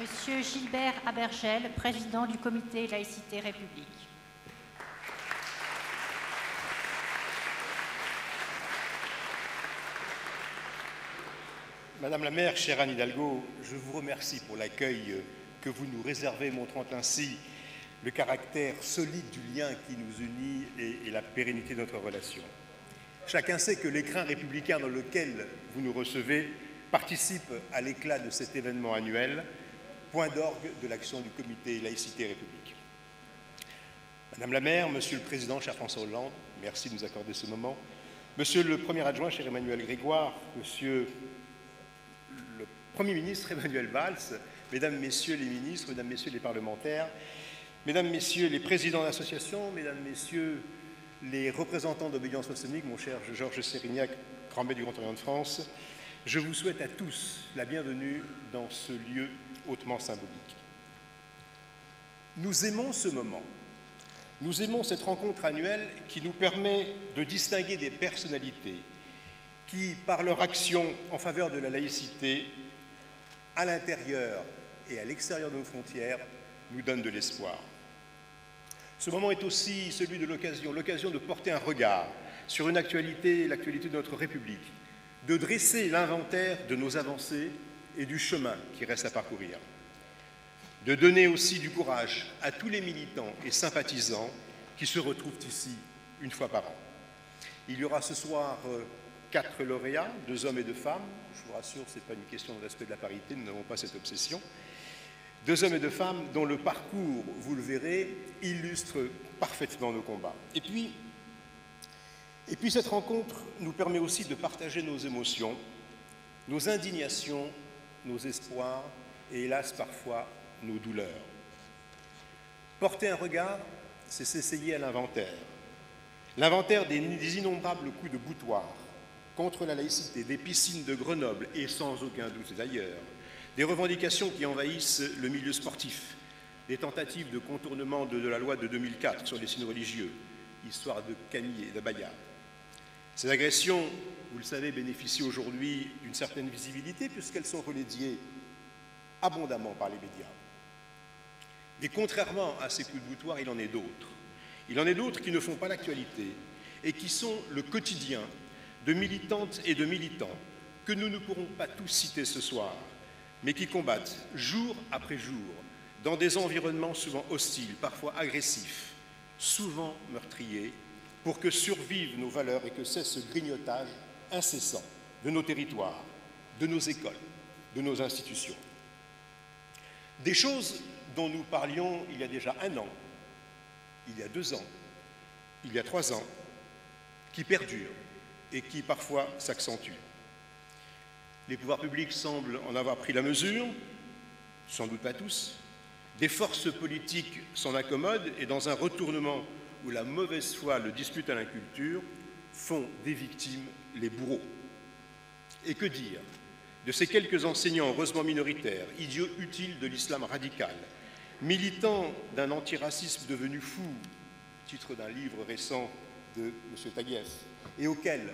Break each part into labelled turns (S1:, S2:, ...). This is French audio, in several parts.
S1: Monsieur Gilbert Abergel, président du comité Laïcité République.
S2: Madame la maire, chère Anne Hidalgo, je vous remercie pour l'accueil que vous nous réservez, montrant ainsi le caractère solide du lien qui nous unit et la pérennité de notre relation. Chacun sait que l'écrin républicain dans lequel vous nous recevez participe à l'éclat de cet événement annuel, point d'orgue de l'action du comité Laïcité République. Madame la maire, Monsieur le Président, cher François Hollande, merci de nous accorder ce moment. Monsieur le Premier adjoint, cher Emmanuel Grégoire, Monsieur le Premier ministre Emmanuel Valls, Mesdames, Messieurs les ministres, Mesdames, Messieurs les parlementaires, Mesdames, Messieurs les présidents d'associations, Mesdames, Messieurs les représentants d'Obédience maçonnique, mon cher Georges Sérignac, Grand Maître du Grand Orient de France, je vous souhaite à tous la bienvenue dans ce lieu hautement symbolique. Nous aimons ce moment. Nous aimons cette rencontre annuelle qui nous permet de distinguer des personnalités qui, par leur action en faveur de la laïcité, à l'intérieur et à l'extérieur de nos frontières, nous donnent de l'espoir. Ce moment est aussi celui de l'occasion de porter un regard sur une actualité, l'actualité de notre République, de dresser l'inventaire de nos avancées et du chemin qui reste à parcourir, de donner aussi du courage à tous les militants et sympathisants qui se retrouvent ici une fois par an. Il y aura ce soir 4 lauréats, 2 hommes et 2 femmes. Je vous rassure, ce n'est pas une question de respect de la parité, nous n'avons pas cette obsession. 2 hommes et 2 femmes dont le parcours, vous le verrez, illustre parfaitement nos combats. Et puis cette rencontre nous permet aussi de partager nos émotions, nos indignations, nos espoirs et hélas parfois nos douleurs. Porter un regard, c'est s'essayer à l'inventaire. L'inventaire des innombrables coups de boutoir contre la laïcité, des piscines de Grenoble et sans aucun doute d'ailleurs, des revendications qui envahissent le milieu sportif, des tentatives de contournement de la loi de 2004 sur les signes religieux, histoire de Camille et d'Abaya. Ces agressions, vous le savez, bénéficient aujourd'hui d'une certaine visibilité puisqu'elles sont relayées abondamment par les médias. Mais contrairement à ces coups de boutoir, il en est d'autres. Il en est d'autres qui ne font pas l'actualité et qui sont le quotidien de militantes et de militants que nous ne pourrons pas tous citer ce soir, mais qui combattent jour après jour dans des environnements souvent hostiles, parfois agressifs, souvent meurtriers, pour que survivent nos valeurs et que cesse ce grignotage incessant de nos territoires, de nos écoles, de nos institutions. Des choses dont nous parlions il y a déjà 1 an, il y a 2 ans, il y a 3 ans, qui perdurent et qui parfois s'accentuent. Les pouvoirs publics semblent en avoir pris la mesure, sans doute pas tous. Des forces politiques s'en accommodent et dans un retournement où la mauvaise foi le dispute à l'inculture, font des victimes les bourreaux. Et que dire de ces quelques enseignants heureusement minoritaires, idiots utiles de l'islam radical, militants d'un antiracisme devenu fou, titre d'un livre récent de M. Taguieff, et auquel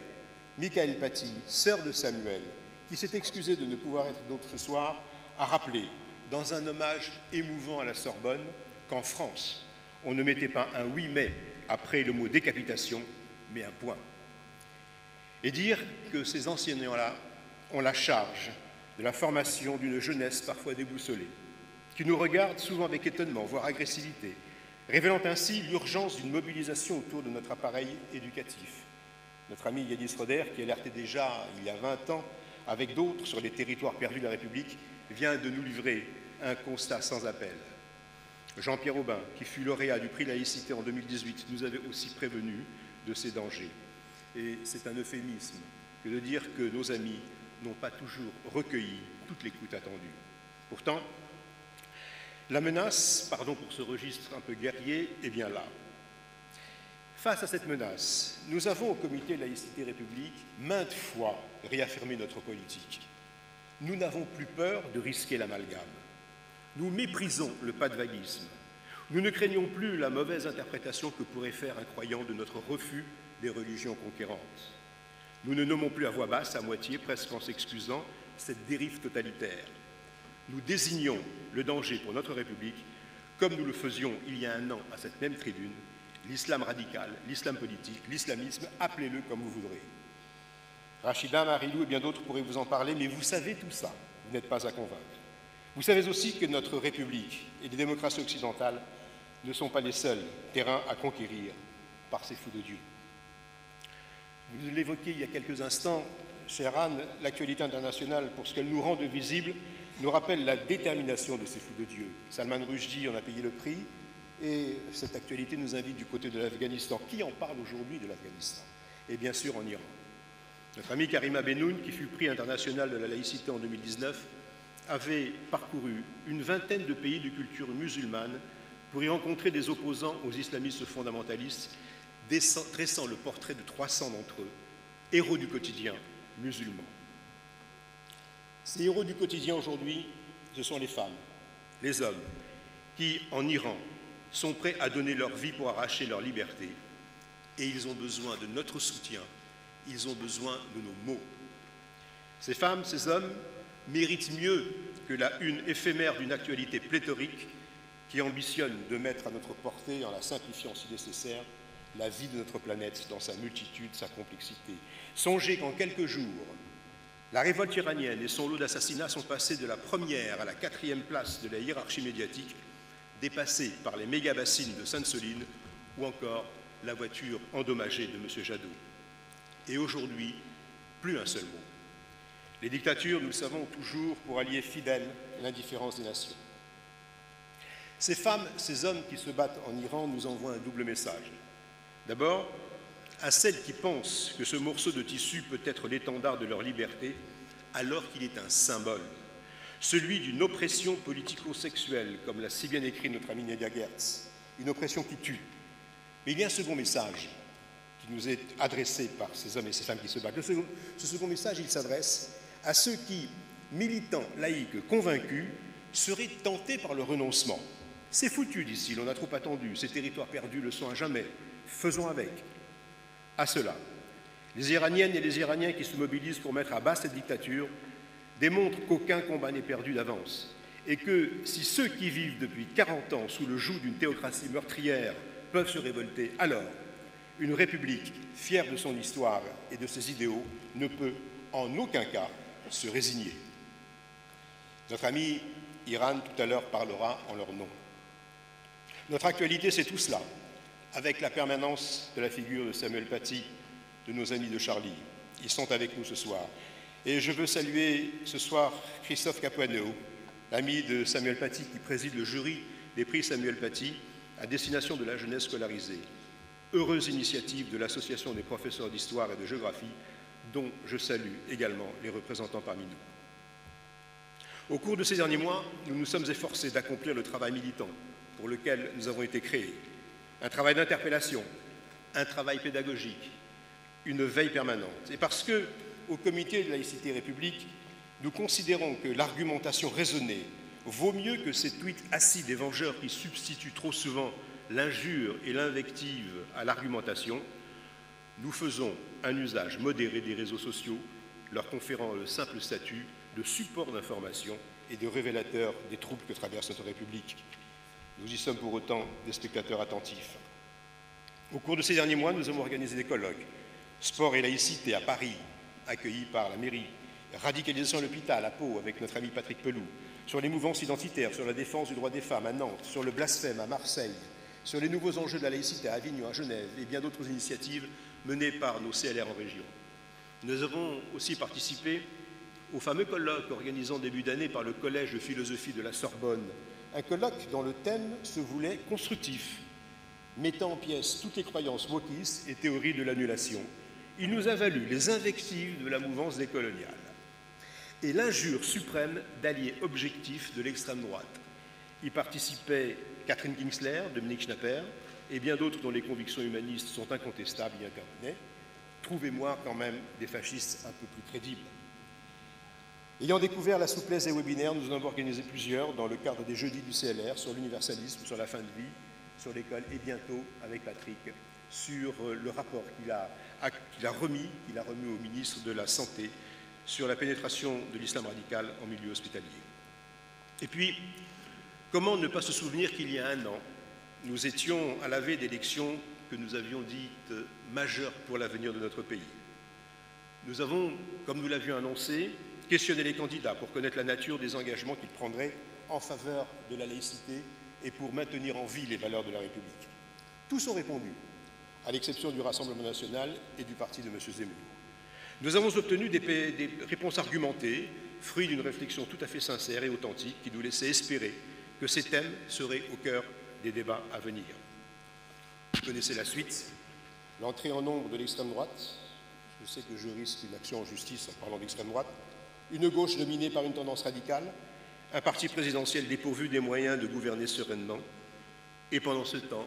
S2: Michael Paty, sœur de Samuel, qui s'est excusée de ne pouvoir être d'autre ce soir, a rappelé, dans un hommage émouvant à la Sorbonne, qu'en France, on ne mettait pas un « oui mais » après le mot « décapitation », mais un point. Et dire que ces enseignants-là ont la charge de la formation d'une jeunesse parfois déboussolée, qui nous regarde souvent avec étonnement, voire agressivité, révélant ainsi l'urgence d'une mobilisation autour de notre appareil éducatif. Notre ami Yanis Roder, qui alertait déjà il y a 20 ans avec d'autres sur les territoires perdus de la République, vient de nous livrer un constat sans appel. Jean-Pierre Aubin, qui fut lauréat du prix laïcité en 2018, nous avait aussi prévenu de ces dangers. Et c'est un euphémisme que de dire que nos amis n'ont pas toujours recueilli toute l'écoute attendue. Pourtant, la menace, pardon pour ce registre un peu guerrier, est bien là. Face à cette menace, nous avons au comité Laïcité République maintes fois réaffirmé notre politique. Nous n'avons plus peur de risquer l'amalgame. Nous méprisons le pas-de-vaguisme. Nous ne craignons plus la mauvaise interprétation que pourrait faire un croyant de notre refus des religions conquérantes. Nous ne nommons plus à voix basse, à moitié, presque en s'excusant, cette dérive totalitaire. nous désignons le danger pour notre République, comme nous le faisions il y a un an à cette même tribune, l'islam radical, l'islam politique, l'islamisme, appelez-le comme vous voudrez. Rachida, Marilou et bien d'autres pourraient vous en parler, mais vous savez tout ça, vous n'êtes pas à convaincre. Vous savez aussi que notre République et les démocraties occidentales ne sont pas les seuls terrains à conquérir par ces fous de Dieu. Vous l'évoquiez il y a quelques instants, chère Anne, l'actualité internationale, pour ce qu'elle nous rend de visible, nous rappelle la détermination de ces fous de Dieu. Salman Rushdie en a payé le prix, et cette actualité nous invite du côté de l'Afghanistan. Qui en parle aujourd'hui de l'Afghanistan? Et bien sûr en Iran. Notre amie Karima Bennoun, qui fut prix international de la laïcité en 2019, avait parcouru une vingtaine de pays de culture musulmane pour y rencontrer des opposants aux islamistes fondamentalistes, dressant le portrait de 300 d'entre eux, héros du quotidien musulmans. Ces héros du quotidien aujourd'hui, ce sont les femmes, les hommes, qui, en Iran, sont prêts à donner leur vie pour arracher leur liberté. Et ils ont besoin de notre soutien, ils ont besoin de nos mots. Ces femmes, ces hommes méritent mieux que la une éphémère d'une actualité pléthorique qui ambitionne de mettre à notre portée, en la simplifiant si nécessaire, la vie de notre planète dans sa multitude, sa complexité. Songez qu'en quelques jours, la révolte iranienne et son lot d'assassinats sont passés de la première à la 4e place de la hiérarchie médiatique, dépassés par les méga-bassines de Sainte-Soline ou encore la voiture endommagée de M. Jadot. Et aujourd'hui, plus un seul mot. Les dictatures, nous le savons, ont toujours pour alliés fidèles l'indifférence des nations. Ces femmes, ces hommes qui se battent en Iran nous envoient un double message. D'abord, à celles qui pensent que ce morceau de tissu peut être l'étendard de leur liberté, alors qu'il est un symbole, celui d'une oppression politico-sexuelle, comme l'a si bien écrit notre amie Nadia Gertz, une oppression qui tue. Mais il y a un second message qui nous est adressé par ces hommes et ces femmes qui se battent. Ce second message, il s'adresse à ceux qui, militants, laïcs, convaincus, seraient tentés par le renoncement. C'est foutu d'ici, l'on a trop attendu, ces territoires perdus le sont à jamais, faisons avec. À cela, les Iraniennes et les Iraniens qui se mobilisent pour mettre à bas cette dictature démontrent qu'aucun combat n'est perdu d'avance et que si ceux qui vivent depuis 40 ans sous le joug d'une théocratie meurtrière peuvent se révolter, alors une république fière de son histoire et de ses idéaux ne peut en aucun cas se résigner. Notre ami Iran tout à l'heure parlera en leur nom. Notre actualité, c'est tout cela, avec la permanence de la figure de Samuel Paty, de nos amis de Charlie. Ils sont avec nous ce soir. Et je veux saluer ce soir Christophe Capuano, ami de Samuel Paty, qui préside le jury des prix Samuel Paty à destination de la jeunesse scolarisée. Heureuse initiative de l'Association des professeurs d'histoire et de géographie, dont je salue également les représentants parmi nous. Au cours de ces derniers mois, nous nous sommes efforcés d'accomplir le travail militant pour lequel nous avons été créés. Un travail d'interpellation, un travail pédagogique, une veille permanente. Et parce que, au Comité de laïcité et République, nous considérons que l'argumentation raisonnée vaut mieux que ces tweets acides et vengeurs qui substituent trop souvent l'injure et l'invective à l'argumentation, nous faisons un usage modéré des réseaux sociaux, leur conférant le simple statut de support d'information et de révélateur des troubles que traverse notre République. Nous y sommes pour autant des spectateurs attentifs. Au cours de ces derniers mois, nous avons organisé des colloques, sport et laïcité à Paris, accueillis par la mairie, radicalisation à l'hôpital à Pau avec notre ami Patrick Pelou, sur les mouvances identitaires, sur la défense du droit des femmes à Nantes, sur le blasphème à Marseille, sur les nouveaux enjeux de la laïcité à Avignon, à Genève et bien d'autres initiatives menées par nos CLR en région. Nous avons aussi participé au fameux colloque organisé en début d'année par le Collège de philosophie de la Sorbonne, un colloque dont le thème se voulait constructif, mettant en pièces toutes les croyances wokistes et théories de l'annulation. Il nous a valu les invectives de la mouvance décoloniale et l'injure suprême d'alliés objectifs de l'extrême droite. Y participaient Catherine Kingsler, Dominique Schnapper et bien d'autres dont les convictions humanistes sont incontestables et incarnées. Trouvez-moi quand même des fascistes un peu plus crédibles. Ayant découvert la souplesse des webinaires, nous en avons organisé plusieurs dans le cadre des jeudis du CLR sur l'universalisme, sur la fin de vie, sur l'école et bientôt avec Patrick sur le rapport qu'il a remis au ministre de la Santé sur la pénétration de l'islam radical en milieu hospitalier. Et puis, comment ne pas se souvenir qu'il y a un an, nous étions à la veille d'élections que nous avions dites majeures pour l'avenir de notre pays. Nous avons, comme nous l'avions annoncé, questionné les candidats pour connaître la nature des engagements qu'ils prendraient en faveur de la laïcité et pour maintenir en vie les valeurs de la République. Tous ont répondu, à l'exception du Rassemblement national et du parti de M. Zemmour. Nous avons obtenu des réponses argumentées, fruits d'une réflexion tout à fait sincère et authentique qui nous laissait espérer que ces thèmes seraient au cœur des débats à venir. Vous connaissez la suite, l'entrée en nombre de l'extrême droite. Je sais que je risque une action en justice en parlant d'extrême droite. Une gauche dominée par une tendance radicale, un parti présidentiel dépourvu des moyens de gouverner sereinement. Et pendant ce temps,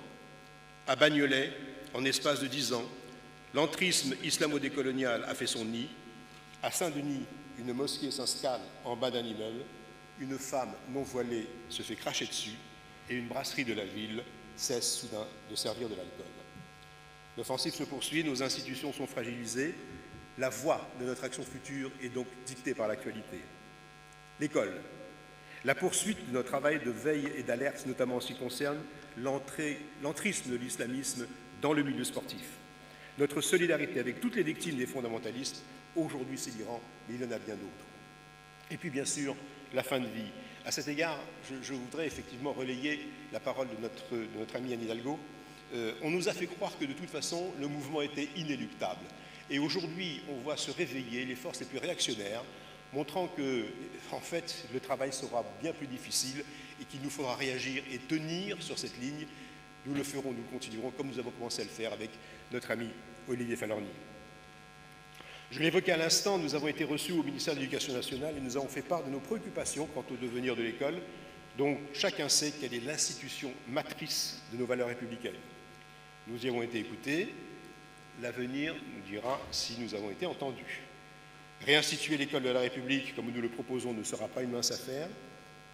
S2: à Bagnolet, en espace de 10 ans, l'entrisme islamo-décolonial a fait son nid. À Saint-Denis, une mosquée s'installe en bas d'un immeuble. Une femme non voilée se fait cracher dessus et une brasserie de la ville cesse soudain de servir de l'alcool. L'offensive se poursuit, nos institutions sont fragilisées. La voie de notre action future est donc dictée par l'actualité. L'école, la poursuite de notre travail de veille et d'alerte, notamment en ce qui concerne l'entrisme de l'islamisme dans le milieu sportif. Notre solidarité avec toutes les victimes des fondamentalistes, aujourd'hui c'est l'Iran, mais il y en a bien d'autres. Et puis bien sûr, la fin de vie. À cet égard, je voudrais effectivement relayer la parole de notre ami Anne Hidalgo. On nous a fait croire que de toute façon, le mouvement était inéluctable. Et aujourd'hui, on voit se réveiller les forces les plus réactionnaires, montrant que, en fait, le travail sera bien plus difficile et qu'il nous faudra réagir et tenir sur cette ligne. Nous le ferons, nous continuerons, comme nous avons commencé à le faire avec notre ami Olivier Falorni. Je l'évoquais à l'instant, nous avons été reçus au ministère de l'Éducation nationale et nous avons fait part de nos préoccupations quant au devenir de l'école, dont chacun sait quelle est l'institution matrice de nos valeurs républicaines. Nous y avons été écoutés, l'avenir nous dira si nous avons été entendus. Réinstituer l'école de la République, comme nous le proposons, ne sera pas une mince affaire.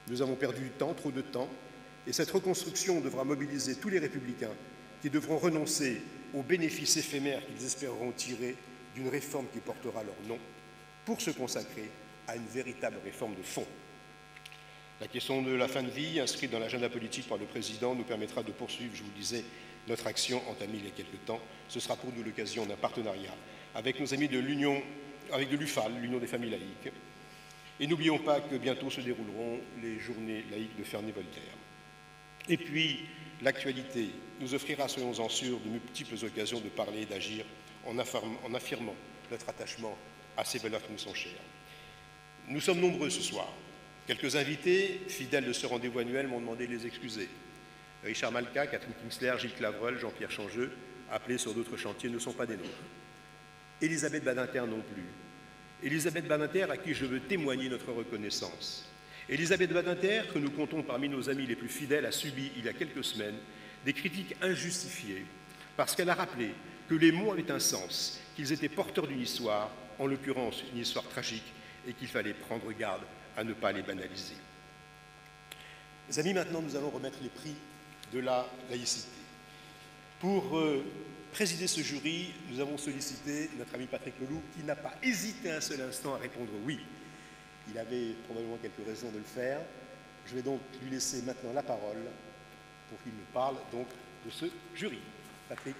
S2: Nous avons perdu du temps, trop de temps, et cette reconstruction devra mobiliser tous les républicains qui devront renoncer aux bénéfices éphémères qu'ils espéreront tirer d'une réforme qui portera leur nom, pour se consacrer à une véritable réforme de fond. La question de la fin de vie, inscrite dans l'agenda politique par le Président, nous permettra de poursuivre, je vous le disais, notre action entamée il y a quelque temps. Ce sera pour nous l'occasion d'un partenariat avec nos amis de l'Union, avec de l'UFAL, l'Union des familles laïques. Et n'oublions pas que bientôt se dérouleront les journées laïques de Ferney-Voltaire. Et puis, l'actualité nous offrira, soyons-en sûrs, de multiples occasions de parler et d'agir en affirmant notre attachement à ces valeurs qui nous sont chères. Nous sommes nombreux ce soir. Quelques invités, fidèles de ce rendez-vous annuel, m'ont demandé de les excuser. Richard Malka, Catherine Kingsler, Gilles Clavreul, Jean-Pierre Changeux, appelés sur d'autres chantiers, ne sont pas des nôtres. Elisabeth Badinter non plus. Elisabeth Badinter, à qui je veux témoigner notre reconnaissance. Elisabeth Badinter, que nous comptons parmi nos amis les plus fidèles, a subi, il y a quelques semaines, des critiques injustifiées, parce qu'elle a rappelé que les mots avaient un sens, qu'ils étaient porteurs d'une histoire, en l'occurrence une histoire tragique, et qu'il fallait prendre garde à ne pas les banaliser. Mes amis, maintenant nous allons remettre les prix de la laïcité. Pour présider ce jury, nous avons sollicité notre ami Patrick Leloup, qui n'a pas hésité un seul instant à répondre oui. Il avait probablement quelques raisons de le faire. Je vais donc lui laisser maintenant la parole pour qu'il nous parle donc de ce jury. Patrick.